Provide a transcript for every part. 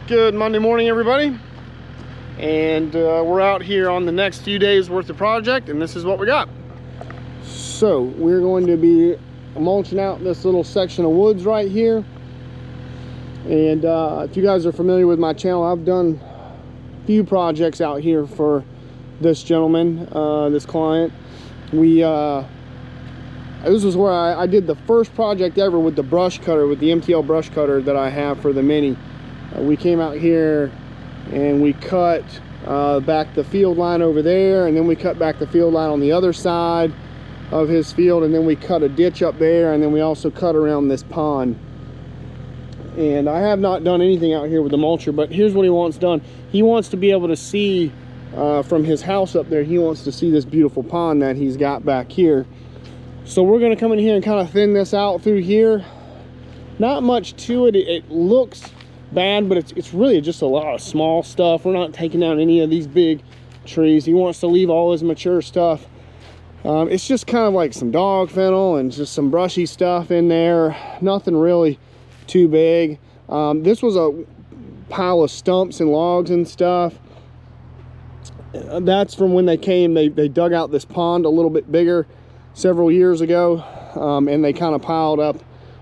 Good Monday morning, everybody, and we're out here on the next few days worth of project, and this is what we got. So we're going to be mulching out this little section of woods right here, and if you guys are familiar with my channel, I've done a few projects out here for this gentleman, this client. This was where I did the first project ever with the brush cutter, with the MTL brush cutter that I have for the Mini. We came out here and we cut back the field line over there, and then we cut back the field line on the other side of his field, and then we cut a ditch up there, and then we also cut around this pond. And I have not done anything out here with the mulcher, but here's what he wants done. He wants to be able to see from his house up there, he wants to see this beautiful pond that he's got back here. So we're going to come in here and kind of thin this out through here. Not much to it. It looks bad, but it's really just a lot of small stuff. We're not taking down any of these big trees. He wants to leave all his mature stuff. It's just kind of like some dog fennel and just some brushy stuff in there. Nothing really too big. This was a pile of stumps and logs and stuff. That's from when they came. They dug out this pond a little bit bigger several years ago, and they kind of piled up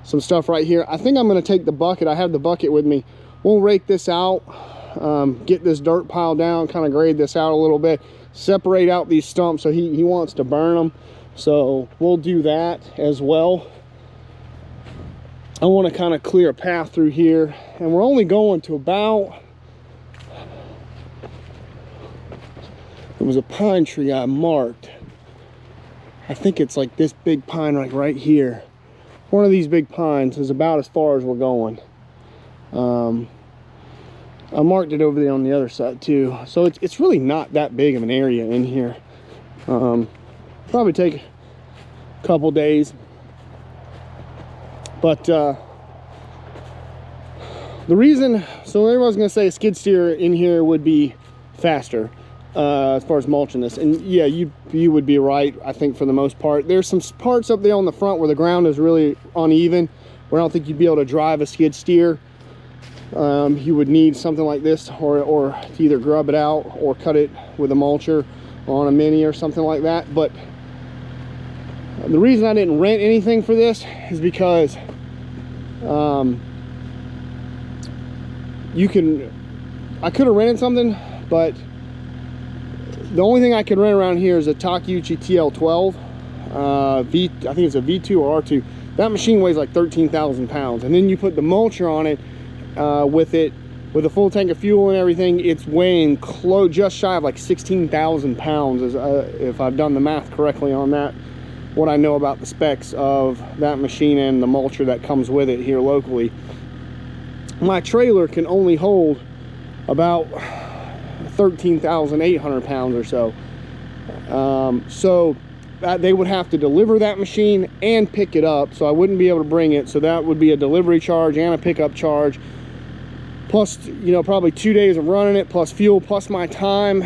some stuff right here. I think I'm going to take the bucket. I have the bucket with me. We'll rake this out, get this dirt piled down, kind of grade this out a little bit, separate out these stumps. So he wants to burn them, so we'll do that as well. I want to kind of clear a path through here, and we're only going to about, it was a pine tree I marked. I think it's like this big pine right here. One of these big pines is about as far as we're going. I marked it over there on the other side too. So it's really not that big of an area in here. Probably take a couple days. But the reason, so everyone's gonna say a skid steer in here would be faster as far as mulching this. And yeah, you would be right, I think, for the most part. There's some parts up there on the front where the ground is really uneven, where I don't think you'd be able to drive a skid steer. You would need something like this, or to either grub it out or cut it with a mulcher on a Mini or something like that. But the reason I didn't rent anything for this is because I could have rented something, but the only thing I could rent around here is a Takeuchi TL12. I think it's a V2 or R2. That machine weighs like 13,000 pounds. And then you put the mulcher on it, with a full tank of fuel and everything, it's weighing just shy of like 16,000 pounds, if I've done the math correctly on that. What I know about the specs of that machine and the mulcher that comes with it here locally. My trailer can only hold about 13,800 pounds or so. So they would have to deliver that machine and pick it up, so I wouldn't be able to bring it. So that would be a delivery charge and a pickup charge, plus, you know, probably 2 days of running it, plus fuel, plus my time.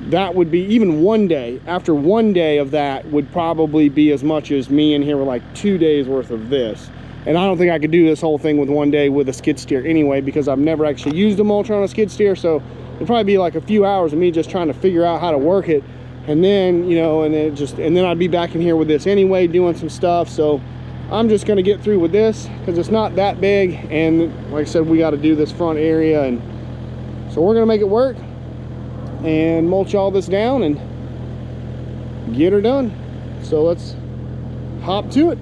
That would be, even 1 day, after 1 day of that would probably be as much as me in here with like 2 days worth of this. And I don't think I could do this whole thing with 1 day with a skid steer anyway, because I've never actually used a mulcher on a skid steer. So it'd probably be like a few hours of me just trying to figure out how to work it. And then, you know, and then I'd be back in here with this anyway, doing some stuff. So I'm just going to get through with this because it's not that big. And like I said, we got to do this front area. And so we're going to make it work and mulch all this down and get her done. So let's hop to it.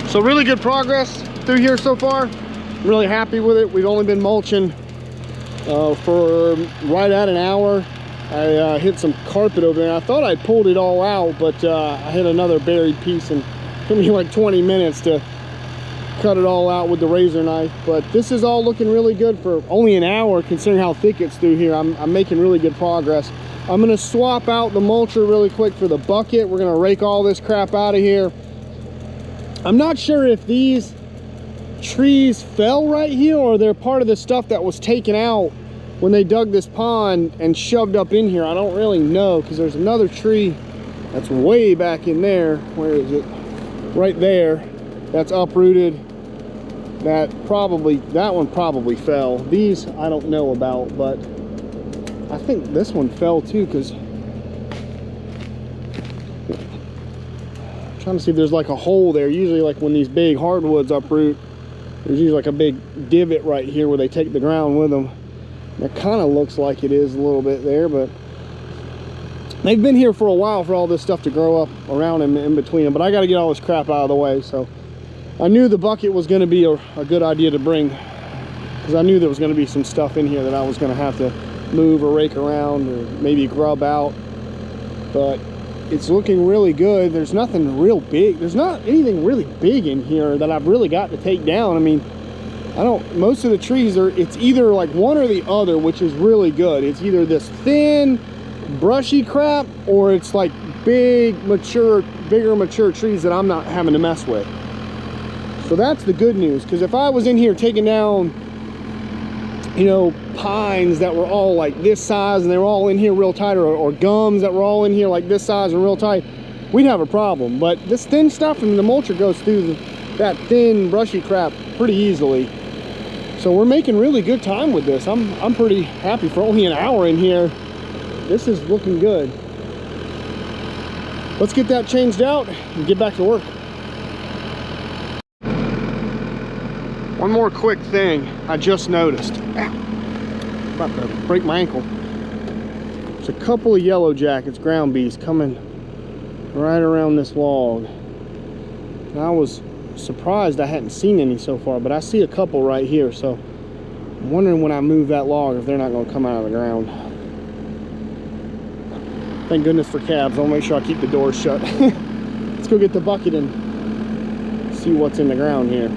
So really good progress through here so far. I'm really happy with it. We've only been mulching for right at an hour. I hit some carpet over there. I thought I'd pulled it all out, but I hit another buried piece, and it took me like 20 minutes to cut it all out with the razor knife. But this is all looking really good for only an hour, considering how thick it's through here. I'm making really good progress. I'm gonna swap out the mulcher really quick for the bucket. We're gonna rake all this crap out of here. I'm not sure if these trees fell right here or they're part of the stuff that was taken out when they dug this pond and shoved up in here. I don't really know, because there's another tree that's way back in there. Where is it? Right there. That's uprooted. That one probably fell. These I don't know about, but I think this one fell too, because I'm trying to see if there's like a hole there. Usually like when these big hardwoods uproot, there's usually like a big divot right here where they take the ground with them. That kind of looks like it is a little bit there, but they've been here for a while for all this stuff to grow up around them in between them. But I got to get all this crap out of the way. So I knew the bucket was going to be a good idea to bring, because I knew there was going to be some stuff in here that I was going to have to move or rake around or maybe grub out. But it's looking really good. There's nothing real big. There's not anything really big in here that I've really got to take down. I mean, most of the trees it's either like one or the other, which is really good. It's either this thin, brushy crap, or it's like bigger mature trees that I'm not having to mess with. So that's the good news, because if I was in here taking down, you know, pines that were all like this size and they were all in here real tight, or gums that were all in here like this size and real tight, we'd have a problem. But this thin stuff, and the mulcher goes through that thin, brushy crap pretty easily. So we're making really good time with this. I'm pretty happy for only an hour in here. This is looking good. Let's get that changed out and get back to work. One more quick thing I just noticed. Ow, about to break my ankle. There's a couple of yellow jackets, ground bees, coming right around this log. And I was surprised I hadn't seen any so far, but I see a couple right here. So I'm wondering when I move that log if they're not going to come out of the ground. Thank goodness for cabs. I'll make sure I keep the doors shut. Let's go get the bucket and see what's in the ground here.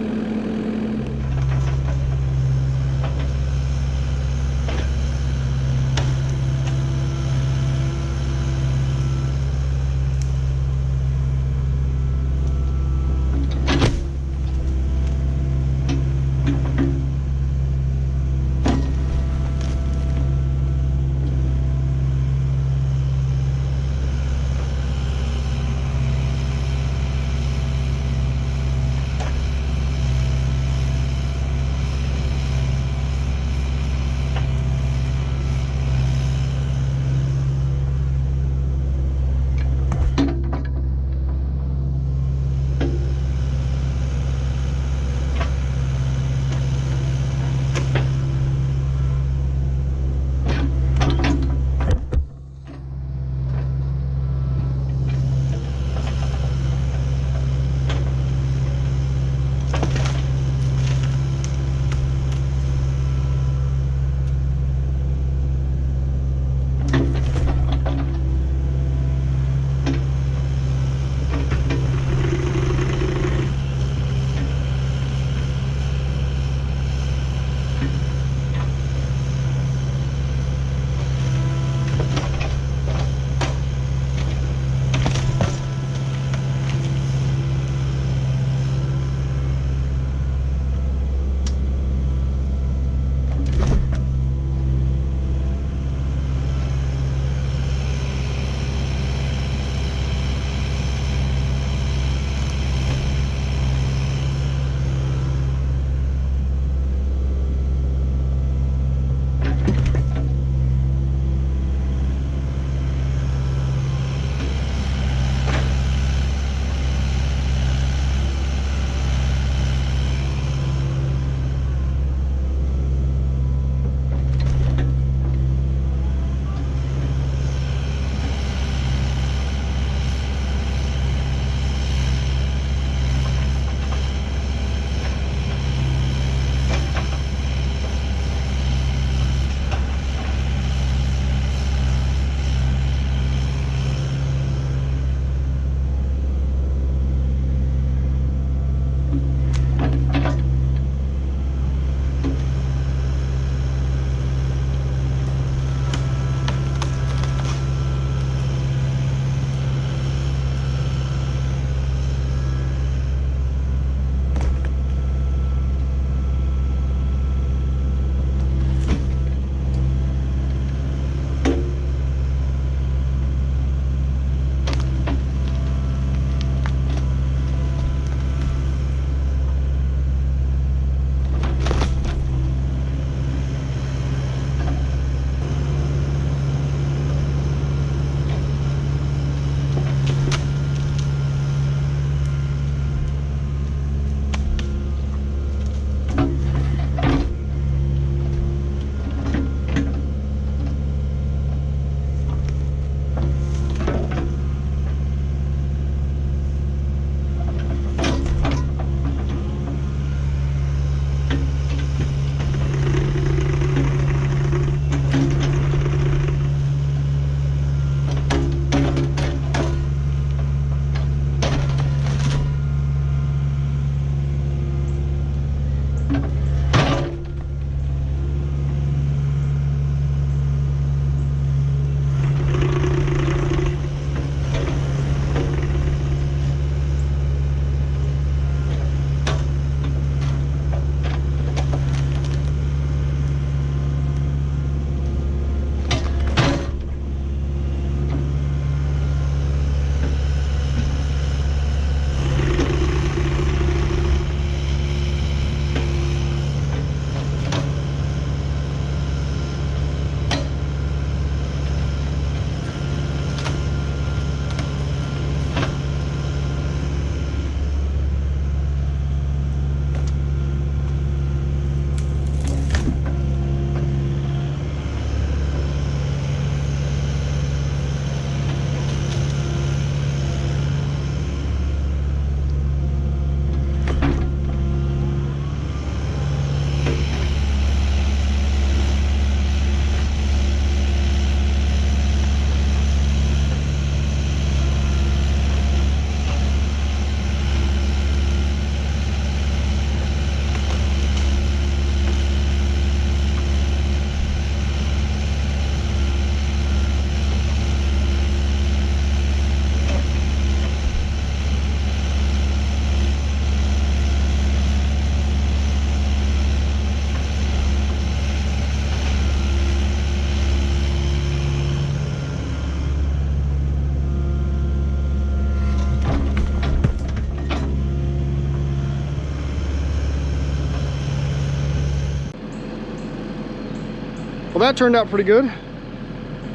Well, that turned out pretty good.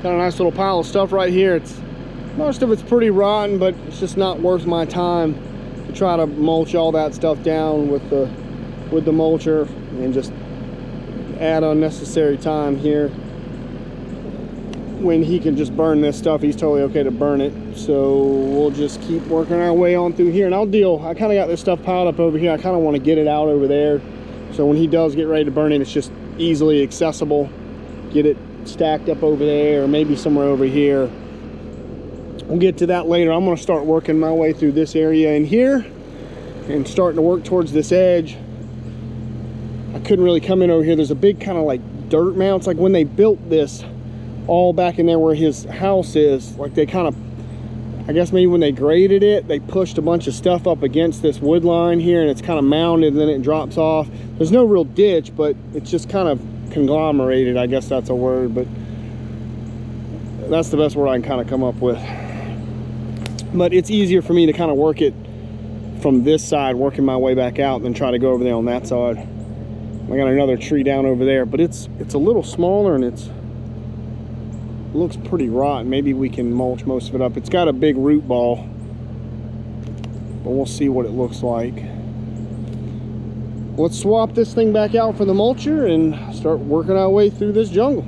Got a nice little pile of stuff right here. Most of it's pretty rotten, but it's just not worth my time to try to mulch all that stuff down with the mulcher and just add unnecessary time here when he can just burn this stuff. He's totally okay to burn it. So we'll just keep working our way on through here, and I kind of got this stuff piled up over here. I kind of want to get it out over there, so when he does get ready to burn it, it's just easily accessible. Get it stacked up over there, or maybe somewhere over here. We'll get to that later. I'm going to start working my way through this area in here and starting to work towards this edge. I couldn't really come in over here. There's a big kind of like dirt mound. It's like when they built this all back in there where his house is, like they kind of, I guess maybe when they graded it, they pushed a bunch of stuff up against this wood line here, and it's kind of mounded and then it drops off. There's no real ditch, but it's just kind of conglomerated, I guess that's a word, but that's the best word I can kind of come up with. But it's easier for me to kind of work it from this side, working my way back out, than try to go over there on that side. I got another tree down over there, but it's a little smaller, and it looks pretty rotten. Maybe we can mulch most of it up. It's got a big root ball, but we'll see what it looks like. Let's swap this thing back out for the mulcher and start working our way through this jungle.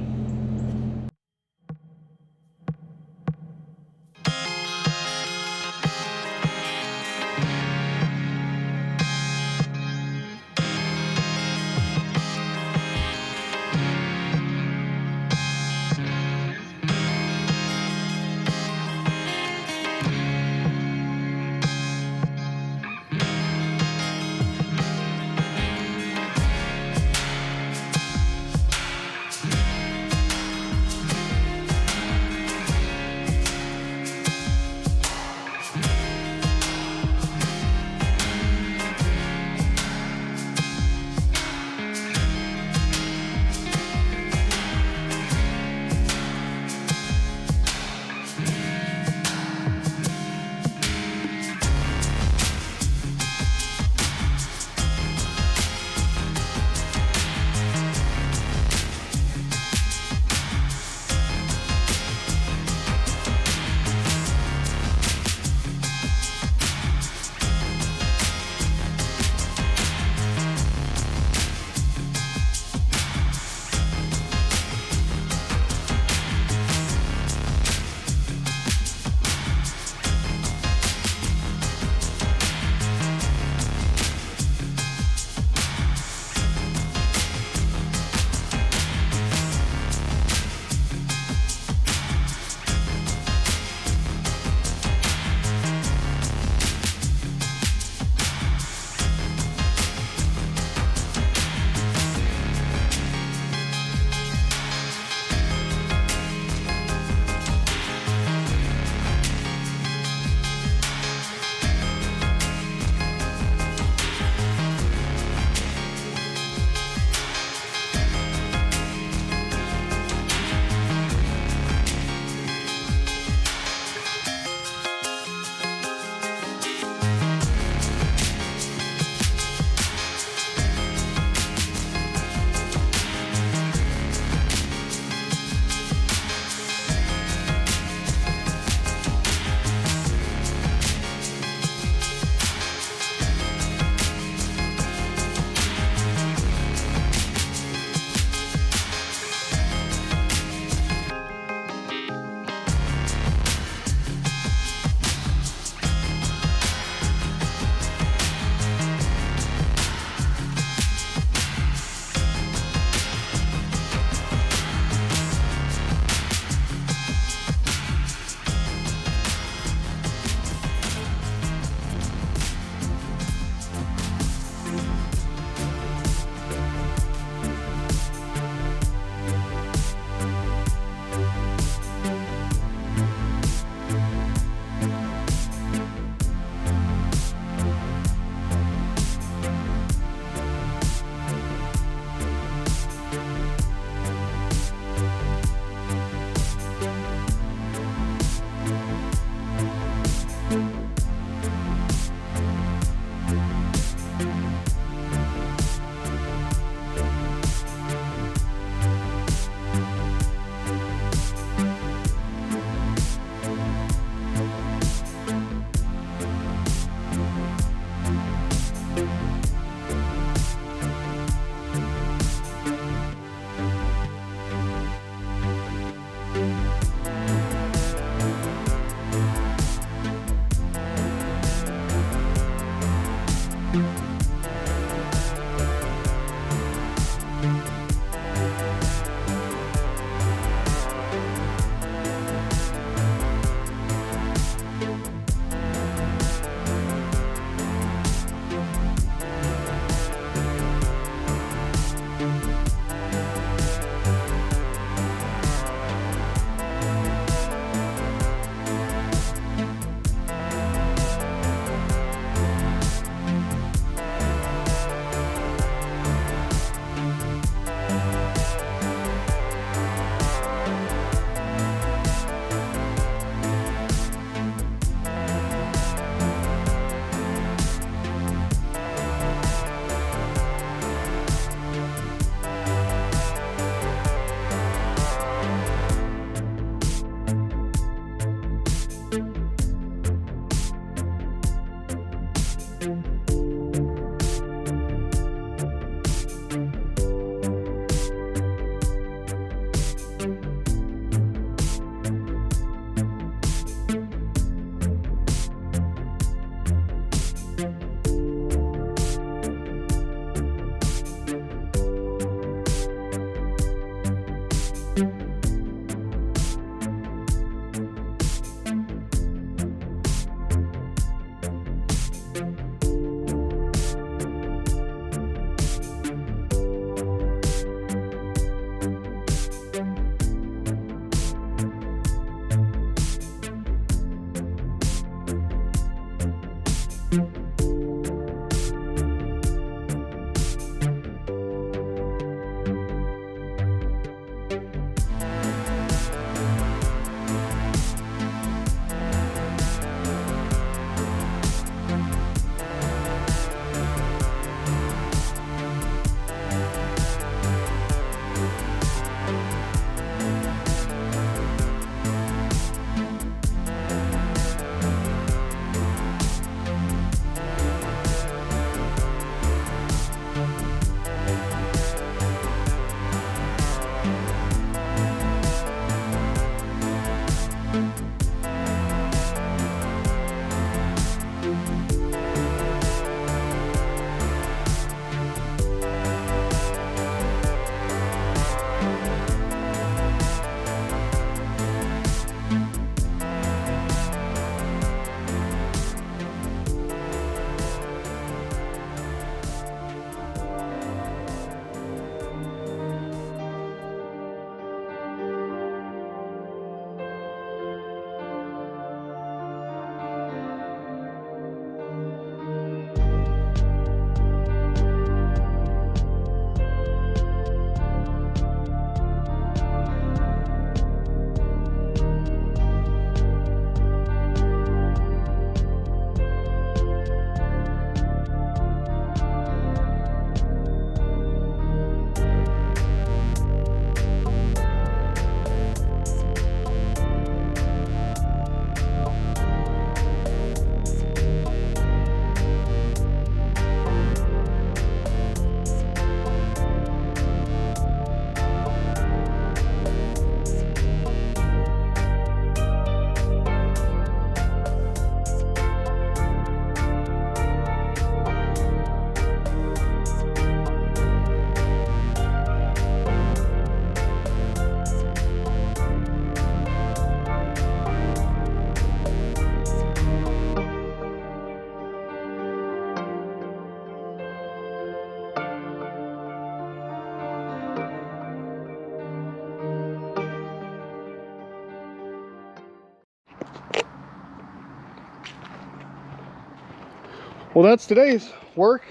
Well, that's today's work.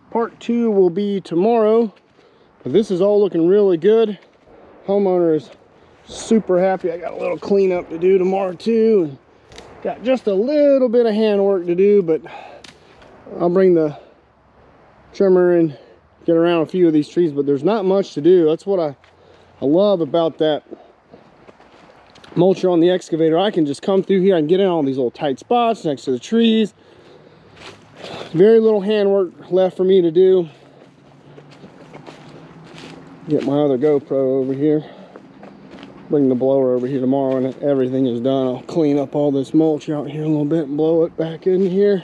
Part 2 will be tomorrow. But this is all looking really good. Homeowner is super happy. I got a little cleanup to do tomorrow too. And got just a little bit of handwork to do, but I'll bring the trimmer and get around a few of these trees, but there's not much to do. That's what I love about that mulcher on the excavator. I can just come through here and get in all these little tight spots next to the trees. Very little handwork left for me to do. Get my other GoPro over here. Bring the blower over here tomorrow, and everything is done. I'll clean up all this mulch out here a little bit and blow it back in here.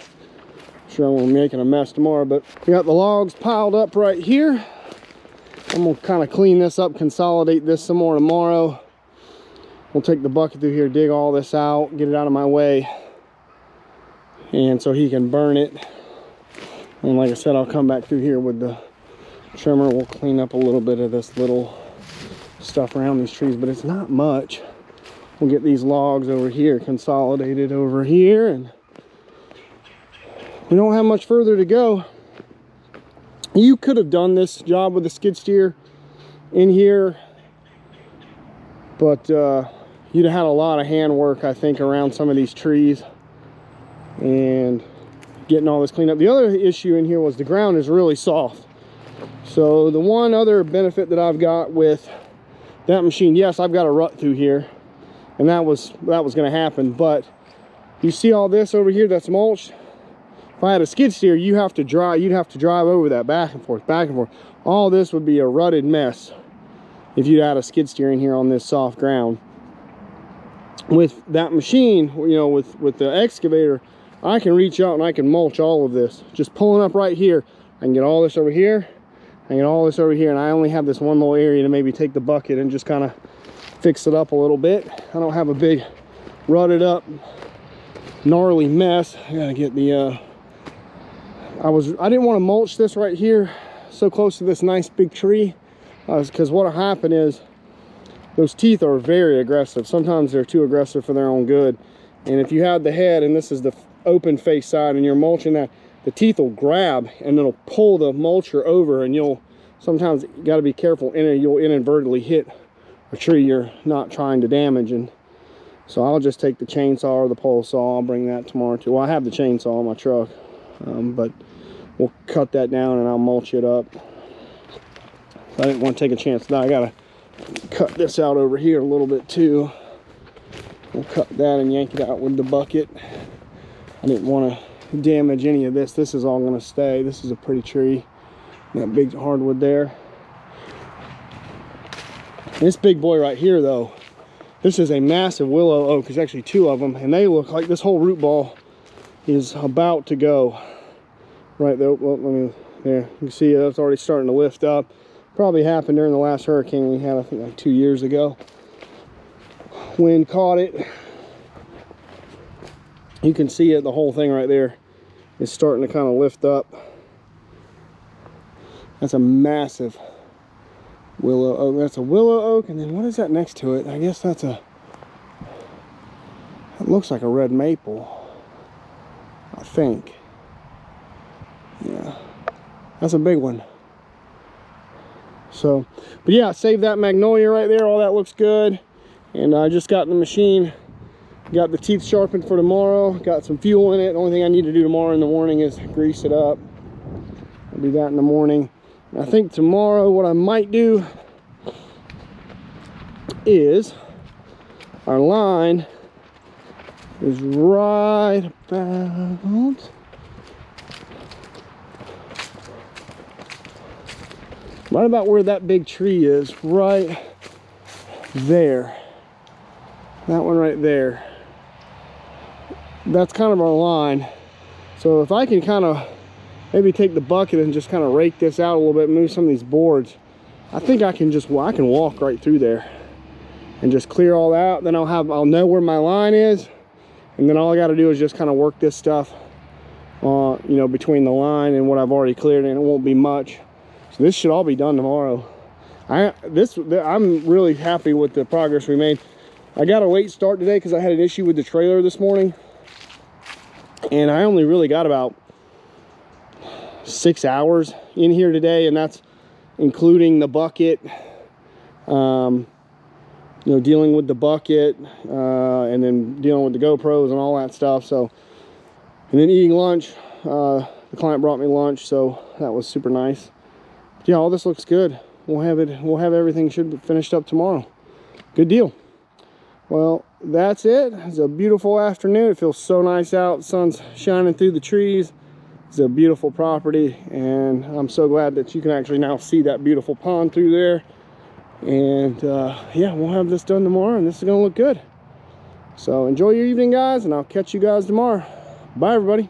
Sure, I'm gonna be making a mess tomorrow, but we got the logs piled up right here. I'm gonna kind of clean this up, consolidate this some more tomorrow. We'll take the bucket through here, dig all this out, get it out of my way, and so he can burn it. And like I said, I'll come back through here with the trimmer. We'll clean up a little bit of this little stuff around these trees, but it's not much. We'll get these logs over here consolidated over here, and we don't have much further to go. You could have done this job with a skid steer in here, but you'd have had a lot of handwork, I think, around some of these trees and getting all this cleaned up. The other issue in here was the ground is really soft. So the one other benefit that I've got with that machine, yes, I've got a rut through here, and that was going to happen, but you see all this over here that's mulched? If I had a skid steer, you'd have to drive over that back and forth, back and forth. All this would be a rutted mess if you'd had a skid steer in here on this soft ground. With that machine, you know, with the excavator, I can reach out and I can mulch all of this. Just pulling up right here, I can get all this over here, I can get all this over here, and I only have this one little area to maybe take the bucket and just kind of fix it up a little bit. I don't have a big rutted up, gnarly mess. I gotta get the I didn't want to mulch this right here so close to this nice big tree, because what'll happen is those teeth are very aggressive. Sometimes they're too aggressive for their own good, and if you have the head and this is the open face side and you're mulching that, the teeth will grab and it'll pull the mulcher over, and you'll sometimes, you got to be careful, and you'll inadvertently hit a tree you're not trying to damage. And so I'll just take the chainsaw or the pole saw. I'll bring that tomorrow too. Well, I have the chainsaw in my truck, but we'll cut that down and I'll mulch it up. I didn't want to take a chance. Now I gotta cut this out over here a little bit too. We'll cut that and yank it out with the bucket. I didn't want to damage any of this. This is all going to stay. This is a pretty tree. That big hardwood there. This big boy right here though, this is a massive willow oak. There's actually two of them, and they look like this whole root ball is about to go. Right there, well, there, you can see that's already starting to lift up. Probably happened during the last hurricane we had, I think like 2 years ago. Wind caught it. You can see it, the whole thing right there is starting to kind of lift up. That's a massive willow oak. That's a willow oak, and then what is that next to it? I guess that's it looks like a red maple, I think. Yeah, that's a big one. So, but yeah, save that magnolia right there. All that looks good. And I just got in the machine, got the teeth sharpened for tomorrow, got some fuel in it. The only thing I need to do tomorrow in the morning is grease it up. I'll do that in the morning. And I think tomorrow what I might do is, our line is right about where that big tree is, right there. That one right there. That's kind of our line. So if I can kind of maybe take the bucket and just kind of rake this out a little bit, move some of these boards, I think I can walk right through there and just clear all that out. Then I'll know where my line is, and then all I got to do is just kind of work this stuff you know, between the line and what I've already cleared, and it won't be much. So this should all be done tomorrow. I'm really happy with the progress we made. I got a late start today because I had an issue with the trailer this morning, and I only really got about 6 hours in here today, and that's including the bucket, you know, dealing with the bucket, and then dealing with the GoPros and all that stuff. So, and then eating lunch. The client brought me lunch, so that was super nice. Yeah, all this looks good. We'll have everything should be finished up tomorrow. Good deal. Well, that's it. It's a beautiful afternoon. It feels so nice out. Sun's shining through the trees. It's a beautiful property, and I'm so glad that you can actually now see that beautiful pond through there. And yeah, we'll have this done tomorrow, and this is gonna look good. So enjoy your evening, guys, and I'll catch you guys tomorrow. Bye, everybody.